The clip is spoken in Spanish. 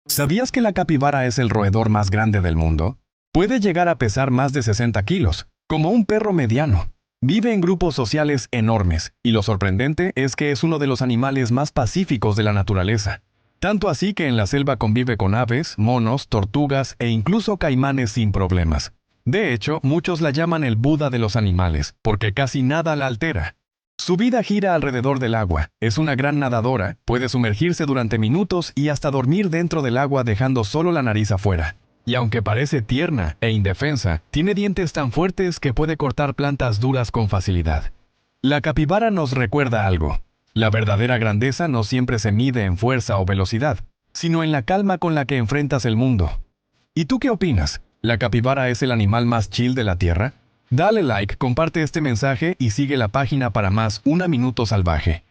¿Sabías que la capibara es el roedor más grande del mundo? Puede llegar a pesar más de 60 kilos, como un perro mediano. Vive en grupos sociales enormes, y lo sorprendente es que es uno de los animales más pacíficos de la naturaleza. Tanto así que en la selva convive con aves, monos, tortugas e incluso caimanes sin problemas. De hecho, muchos la llaman el Buda de los animales, porque casi nada la altera. Su vida gira alrededor del agua, es una gran nadadora, puede sumergirse durante minutos y hasta dormir dentro del agua dejando solo la nariz afuera. Y aunque parece tierna e indefensa, tiene dientes tan fuertes que puede cortar plantas duras con facilidad. La capibara nos recuerda algo. La verdadera grandeza no siempre se mide en fuerza o velocidad, sino en la calma con la que enfrentas el mundo. ¿Y tú qué opinas? ¿La capibara es el animal más chill de la Tierra? Dale like, comparte este mensaje y sigue la página para más Una Minuto Salvaje.